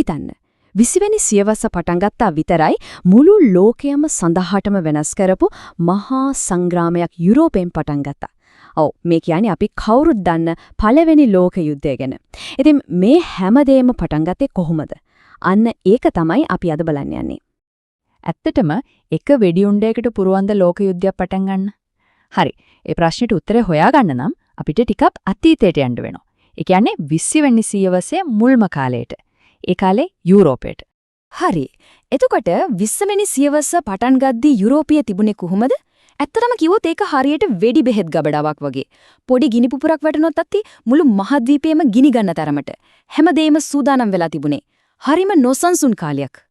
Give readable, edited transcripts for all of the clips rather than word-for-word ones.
හිතන්න. 20 වෙනි සියවස පටන් ගත්තා විතරයි මුළු ලෝකයම සඳහාටම වෙනස් කරපු මහා සංග්‍රාමයක් යුරෝපයෙන් පටන් ගත්තා. ඔව් මේ කියන්නේ අපි කවුරුත් දන්න පළවෙනි ලෝක යුද්ධය ගැන. ඉතින් මේ හැමදේම පටන් ගත්තේ කොහොමද? අන්න ඒක තමයි අපි අද බලන්න යන්නේ. ඇත්තටම එක වෙඩිඋණ්ඩයකට පුරවන්ද ලෝක යුද්ධයක් පටන් ගන්න. හරි. ඒ ප්‍රශ්නෙට උත්තරේ හොයාගන්න නම් අපිට ටිකක් අතීතයට යන්න වෙනවා. ඒ කියන්නේ 20 වෙනි සියවසේ මුල්ම කාලයට. ඒ කාලේ යුරෝපයට. හරි. එතකොට 20 වෙනි සියවස පටන් ගද්දී යුරෝපයේ තිබුණේ කොහොමද? ඇත්තටම කිව්වොත් ඒක හරියට වෙඩි බෙහෙත් ගබඩාවක් වගේ. පොඩි ගිනි පුපුරක් වැටුනොත් අත්ති මුළු මහද්වීපයම ගිනි ගන්න තරමට හැමදේම සූදානම් වෙලා තිබුණේ. හරිම නොසන්සුන් කාලයක්.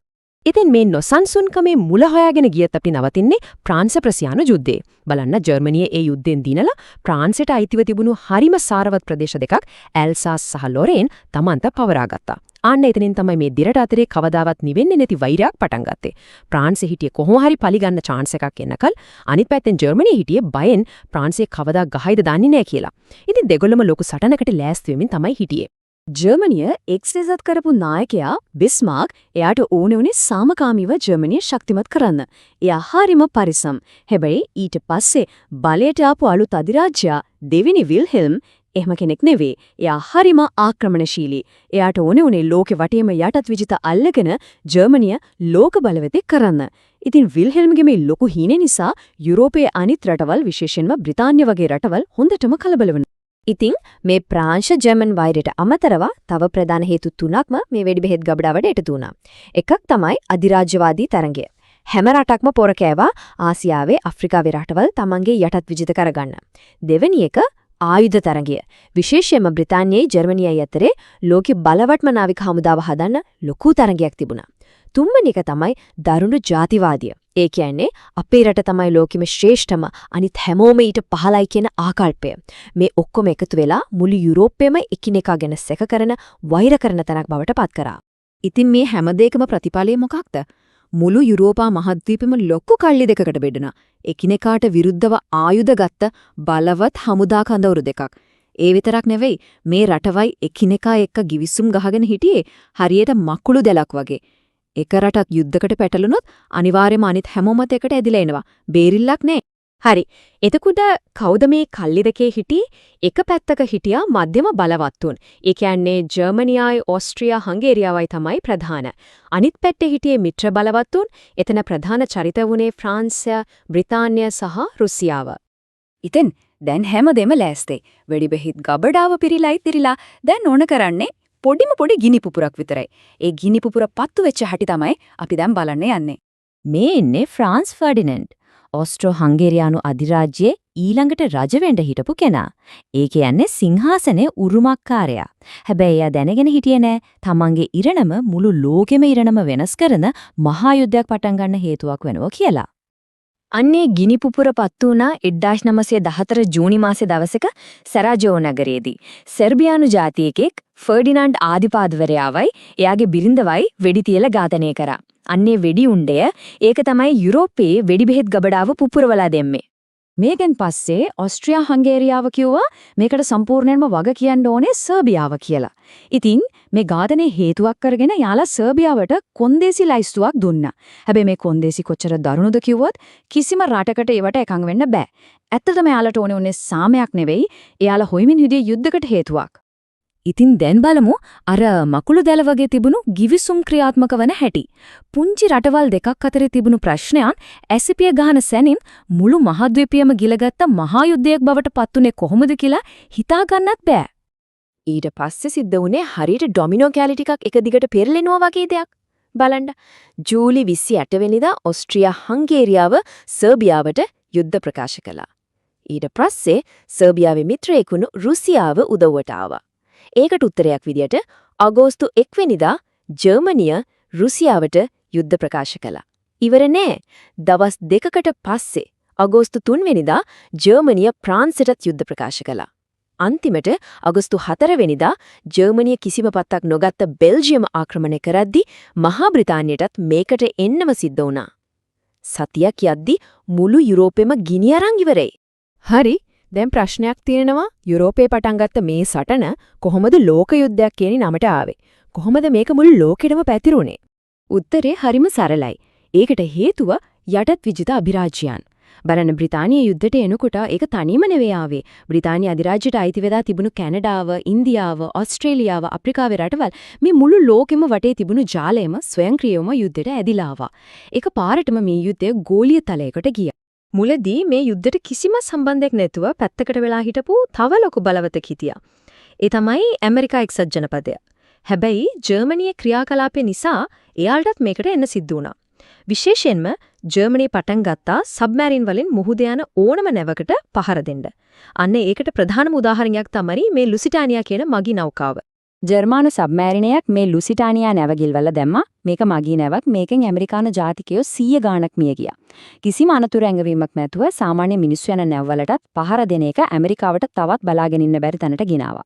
ඉතින් මේ නොසන්සුන්කමේ මුල හොයාගෙන ගියත් අපි නවතින්නේ ප්‍රාන්ස ප්‍රසියානු යුද්ධේ. බලන්න ජර්මනියේ ඒ යුද්ධෙන් දිනලා ප්‍රාන්සයට අයිතිව තිබුණු හරිම සාරවත් ප්‍රදේශ දෙකක් ඇල්සාස් සහ ලොරේන් තමන්ට පවරාගත්තා. ආන්න එතනින් තමයි මේ දිරට අතරේ කවදාවත් නිවෙන්නේ නැති වෛරයක් පටන් ගත්තේ. ප්‍රාන්සේ හිටියේ කොහොම හරි පරිගන්න chance එකක් එන්නකල් අනිත් පැත්තෙන් ජර්මනිය හිටියේ බයෙන් ප්‍රාන්සේ කවදා ගහයිද දන්නේ නැහැ කියලා. ඉතින් දෙගොල්ලම ලොකු සටනකට ලෑස්ති වෙමින් තමයි හිටියේ. ජර්මනිය එක්සේසත් කරපු නායකයා බිස්මාර්ක් එයාට ඕනේ උනේ සාමකාමීව ජර්මනිය ශක්තිමත් කරන්න. එයා හරිම පරිසම්. හැබැයි ඊට පස්සේ බලයට ආපු අලුත් අධිරාජ්‍යයා දෙවෙනි විල්හෙල්ම් එහෙම කෙනෙක් නෙවෙයි. එයා හරිම ආක්‍රමණශීලී. එයාට ඕනේ උනේ ලෝකෙ වටේම යටත් විජිත අල්ලගෙන ජර්මනිය ලෝක බලවතෙක් කරන්න. ඉතින් විල්හෙල්ම්ගේ මේ ලොකු හීනේ නිසා යුරෝපයේ අනිත් රටවල් විශේෂයෙන්ම බ්‍රිතාන්‍ය වගේ රටවල් හොඳටම කලබල වුණා. ඉතින් මේ ප්‍රාංශ ජර්මන් වෛරයට අමතරව තව ප්‍රධාන හේතු තුනක්ම මේ වෙඩි බෙහෙත් ගබඩාවට එකතු වුණා. එකක් තමයි අධිරාජ්‍යවාදී තරඟය. හැම රටක්ම පොර කෑවා ආසියාවේ ආෆ්‍රිකාවේ රටවල් තමන්ගේ යටත් විජිත කරගන්න. දෙවෙනි එක ආයුධ තරඟය. විශේෂයෙන්ම බ්‍රිතාන්‍යයි ජර්මනියයි අතරේ ලෝකෙ බලවත්ම නාවික හමුදාව හදන්න ලොකු තරඟයක් තිබුණා. තුන්වෙනි එක තමයි දරුණු ජාතිවාදය. ඒ කියන්නේ අපේ රට තමයි ලෝකෙම ශ්‍රේෂ්ඨම අනිත් හැමෝම ඊට පහළයි කියන ආකල්පය. මේ ඔක්කොම එකතු වෙලා මුළු යුරෝපෙම එකිනෙකා ගැන සැක කරන වෛර කරන තැනක් බවට පත් කරා. ඉතින් මේ හැම දෙයකම ප්‍රතිඵලය මොකක්ද? මුළු යුරෝපා මහද්වීපෙම ලොකු කල්ලි දෙකකට බෙදුණා. එකිනෙකාට විරුද්ධව ආයුධ ගත්ත බලවත් හමුදා කඳවුරු දෙකක්. ඒ විතරක් නෙවෙයි මේ රටවයි එකිනෙකා එක්ක ගිවිසුම් ගහගෙන හිටියේ හරියට මකුළු දැලක් වගේ. එක රටක් යුද්ධකට පැටලුනොත් අනිවාර්යයෙන්ම අනිත් හැමෝමත් එකට ඇදිලා එනවා. බේරිල්ලක් නෑ. හරි. එතකොට කවුද මේ කල්ලි දෙකේ හිටියේ? එක පැත්තක හිටියා මධ්‍යම බලවත්තුන්. ඒ කියන්නේ ජර්මනියයි ඕස්ට්‍රියා හංගේරියාවයි තමයි ප්‍රධාන. අනිත් පැත්තේ හිටියේ මිත්‍ර බලවත්තුන්. එතන ප්‍රධාන චරිත වුණේ ෆ්‍රාන්සය, බ්‍රිතාන්‍ය සහ රුසියාව. ඉතින් දැන් හැමදේම ලෑස්ති. වෙඩි බෙහෙත් ගබඩාව පිරීලා දැන් ඕන කරන්නේ පොඩි ගිනි පුපුරක් විතරයි. ඒ ගිනි පුපුර පත්තු වෙච්ච හැටි තමයි අපි දැන් බලන්න යන්නේ. මේ ඉන්නේ ෆ්‍රාන්ස් ෆර්ඩිනන්ඩ්. ඕස්ට්‍රෝ හංගේරියානු අධිරාජ්‍යයේ ඊළඟට රජ වෙන්න හිටපු කෙනා. ඒ කියන්නේ සිංහාසනේ උරුමකාරයා. හැබැයි එයා දැනගෙන හිටියේ නෑ තමන්ගේ ඉරණම මුළු ලෝකෙම ඉරණම වෙනස් කරන මහා යුද්ධයක් පටන් ගන්න හේතුවක් වෙනවා කියලා. අන්නේ ගිනි පුපුර පත්තු වුණා 1914 ජූනි මාසේ දවසක සරාජෝ නගරයේදී. සර්බියානු ජාතිකයෙක් ෆර්ඩිනන්ඩ් ආදිපාදවරයාවයි එයාගේ බිරිඳවයි වෙඩි තියලා ඝාතනය කරා. අන්නේ වෙඩි උණ්ඩය ඒක තමයි යුරෝපයේ වෙඩි බෙහෙත් ගබඩාව පුපුරවලා දෙන්නේ. මේකෙන් පස්සේ ඕස්ට්‍රියා හංගේරියාව කිව්වා මේකට සම්පූර්ණයෙන්ම වග කියන්න ඕනේ සර්බියාව කියලා. ඉතින් මේ ඝාතනයේ හේතුවක් කරගෙන යාලා සර්බියාවට කොන්දේසි ලයිස්තුවක් දුන්නා. හැබැයි මේ කොන්දේසි කොච්චර දරුණුද කිව්වොත් කිසිම රටකට ඒවට එකඟ වෙන්න බෑ. ඇත්තටම යාලට ඕනේ උනේ සාමයක් නෙවෙයි. එයාලා හොයමින් හිටිය යුද්ධයකට හේතුවක්. ඉතින් දැන් බලමු අර මකුළු දැල වගේ තිබුණු ගිවිසුම් ක්‍රියාත්මක වන හැටි. පුංචි රටවල් දෙකක් අතරේ තිබුණු ප්‍රශ්නයන් ඇසිපිය ගහන සැනින් මුළු මහද්වීපයම ගිලගත්ත මහා යුද්ධයක් බවට පත්ුනේ කොහොමද කියලා හිතා ගන්නත් බෑ. ඊට පස්සේ සිද්ධ වුණේ හරියට ඩොමිනෝ කැලි ටිකක් එක දිගට පෙරලෙනවා වගේ දෙයක්. බලන්න. ජූලි 28 වෙනිදා ඕස්ට්‍රියා හංගේරියාව සර්බියාවට යුද්ධ ප්‍රකාශ කළා. ඊට පස්සේ සර්බියාවේ මිත්‍රයෙකුණු රුසියාව උදව්වට ආවා. ඒකට උත්තරයක් විදියට අගෝස්තු 1 වෙනිදා ජර්මනිය රුසියාවට යුද්ධ ප්‍රකාශ කළා. ඉවර නෑ. දවස් දෙකකට පස්සේ අගෝස්තු 3 වෙනිදා ජර්මනිය ප්‍රාන්සයට යුද්ධ ප්‍රකාශ කළා. අන්තිමට අගෝස්තු 4 වෙනිදා ජර්මනිය කිසිම පත්තක් නොගත්ත බෙල්ජියම ආක්‍රමණය කරද්දී මහා බ්‍රිතාන්‍යයටත් මේකට එන්නම සිද්ධ වුණා. සතියක් යද්දී මුළු යුරෝපෙම ගිනි අරන් ඉවරයි. හරි. දැන් ප්‍රශ්නයක් තියෙනවා යුරෝපේ පටන් ගත්ත මේ සටන කොහොමද ලෝක යුද්ධයක් කියන නමට ආවේ? කොහොමද මේක මුළු ලෝකෙටම පැතිරුණේ? උත්තරේ හරිම සරලයි. ඒකට හේතුව යටත් විජිත අභිරාජ්‍යයන්. බලන්න බ්‍රිතාන්‍ය යුද්ධයට එනකොට ඒක තනියම නෙවෙයි ආවේ. බ්‍රිතාන්‍ය අධිරාජ්‍යයට අයිති වෙලා තිබුණු කැනඩාව, ඉන්දියාව, ඕස්ට්‍රේලියාව, අප්‍රිකාවේ රටවල් මේ මුළු ලෝකෙම වටේ තිබුණු ජාලයම ස්වයංක්‍රීයවම යුද්ධයට ඇදිලා ආවා. ඒක පාරටම මේ යුද්ධය ගෝලීය තලයකට ගියා. මුලදී මේ යුද්ධයට කිසිම සම්බන්ධයක් නැතුව පැත්තකට වෙලා හිටපු තව ලොකු බලවතෙක් හිටියා. ඒ තමයි ඇමරිකා එක්සත් ජනපදය. හැබැයි ජර්මනියේ ක්‍රියාකලාපය නිසා එයාලටත් මේකට එන්න සිද්ධ වුණා. විශේෂයෙන්ම ජර්මනිය පටන් ගත්තා සබ්මැරින් වලින් මුහුද යන ඕනම නැවකට පහර දෙන්න. අන්න ඒකට ප්‍රධානම උදාහරණයක් තමයි මේ ලුසිටානියා කියන මගී නෞකාව. ජර්මානු සබ්මැරිනයක් මේ ලුසිටානියා නැව ගිල්වලා දැම්මා. මේක මගී නැවක්. මේකෙන් ඇමරිකානු ජාතිකයෝ 100 ගාණක් මිය ගියා. කිසිම අනතුරු ඇඟවීමක් නැතුව සාමාන්‍ය මිනිස්සු යන නැවවලටත් පහර දෙන එක ඇමරිකාවට තවත් බලාගෙන ඉන්න බැරි තැනට ගෙනාවා.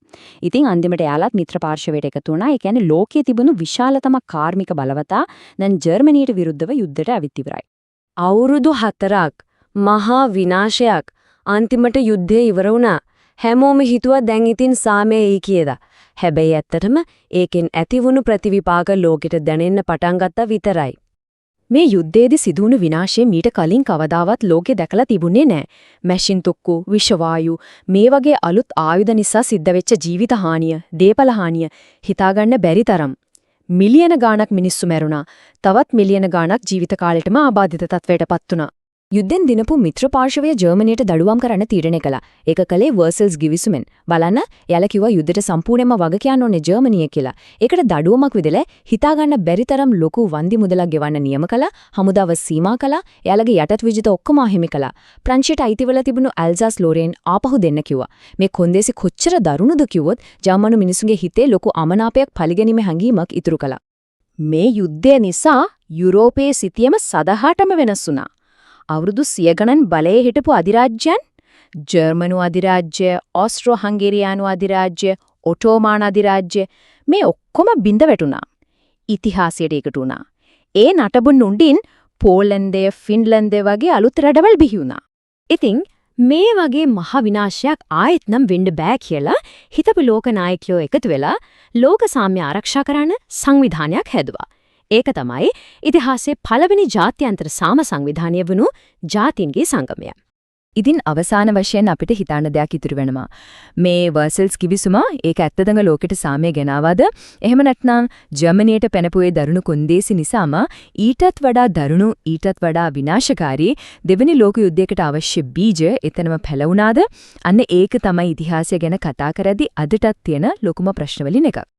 ඉතින් අන්තිමට එයාලත් මිත්‍ර පාර්ශවයට එකතු වුණා. ඒ කියන්නේ ලෝකයේ තිබුණු විශාලතම කාර්මික බලවතා දැන් ජර්මනියට විරුද්ධව යුද්ධයට ඇවිත් ඉවරයි. අවුරුදු 4ක් මහා විනාශයක්. අන්තිමට යුද්ධය ඉවර වුණා. හැමෝම හිතුවා දැන් ඉතින් සාමයයි කියලා. හැබැයි ඇත්තටම ඒකෙන් ඇතිවුණු ප්‍රතිවිපාක ලෝකෙට දැනෙන්න පටන් ගත්තා විතරයි. මේ යුද්ධයේදී සිදුවුණු විනාශය මීට කලින් කවදාවත් ලෝකෙ දැකලා තිබුණේ නැහැ. මැෂින් තුක්කු, විෂවායු, මේ වගේ අලුත් ආයුධ නිසා සිද්ධ වෙච්ච ජීවිත හානිය, දේපල හානිය හිතාගන්න බැරි තරම්. මිලියන ගාණක් මිනිස්සු මැරුණා. තවත් මිලියන ගාණක් ජීවිත කාලෙටම ආබාධිත තත්වයටපත් වුණා. යුද්ධෙන් දිනපු මිත්‍ර පාර්ශවය ජර්මනියට දඩුවම් කරන්න තීරණය කළා. ඒක කළේ වර්සල්ස් ගිවිසුමෙන්. බලන්න, එයාලා කිව්වා යුද්ධයට සම්පූර්ණයෙන්ම වග කියන්න ඕනේ ජර්මනිය කියලා. ඒකට දඩුවමක් විදිහට හිතාගන්න බැරි තරම් ලොකු වන්දි මුදලක් ගෙවන්න නියම කළා. හමුදාව සීමා කළා. එයාලගේ යටත් විජිත ඔක්කොම අහිමි කළා. ප්‍රංශයට අයිතිවල තිබුණු ඇල්සාස් ලෝරේන් ආපහු දෙන්න කිව්වා. මේ කොන්දේසි කොච්චර දරුණුද කිව්වොත් ජර්මනු මිනිසුන්ගේ හිතේ ලොකු අමනාපයක් පරිගැනීමේ හැඟීමක් ඉතුරු කළා. මේ යුද්ධය නිසා යුරෝපයේ සිටියම සදහටම වෙනස් වුණා. අවුරුදු 100 ගණන් බලයේ හිටපු අධිරාජ්‍යයන් ජර්මනු අධිරාජ්‍ය, ඕස්ට්‍රෝ-හංගේරියානු අධිරාජ්‍ය, ඔටෝමාන අධිරාජ්‍ය මේ ඔක්කොම බිඳ වැටුණා. ඉතිහාසයට එකතු වුණා. ඒ නටබුන් උඩින් පෝලන්තය, ෆින්ලන්තය වගේ අලුත් රටවල් බිහි වුණා. ඉතින් මේ වගේ මහ විනාශයක් ආයෙත් නම් වෙන්න බෑ කියලා හිතපු ලෝක නායකයෝ එකතු වෙලා ලෝක සාම්‍ය ආරක්ෂා කරන්න සංවිධානයක් හැදුවා. ඒක තමයි ඉතිහාසයේ පළවෙනි ජාත්‍යන්තර සාම සංවිධානය වුණු ජාතීන්ගේ සංගමය. ඉතින් අවසාන වශයෙන් අපිට හිතන්න දෙයක් ඉතුරු වෙනවා. මේ වර්සල්ස් කිවිසුම ඒක ඇත්තදම ලෝකෙට සාමය ගෙනාවද? එහෙම නැත්නම් ජර්මනියට පැනපුවේ දරුණු කොන්දේසි නිසාම ඊටත් වඩා දරුණු ඊටත් වඩා විනාශකාරී දෙවෙනි ලෝක යුද්ධයකට අවශ්‍ය බීජ එතනම පැලවුණාද? අන්න ඒක තමයි ඉතිහාසය ගැන කතා කරද්දී අදටත් තියෙන ලොකුම ප්‍රශ්න වලින් එකක්.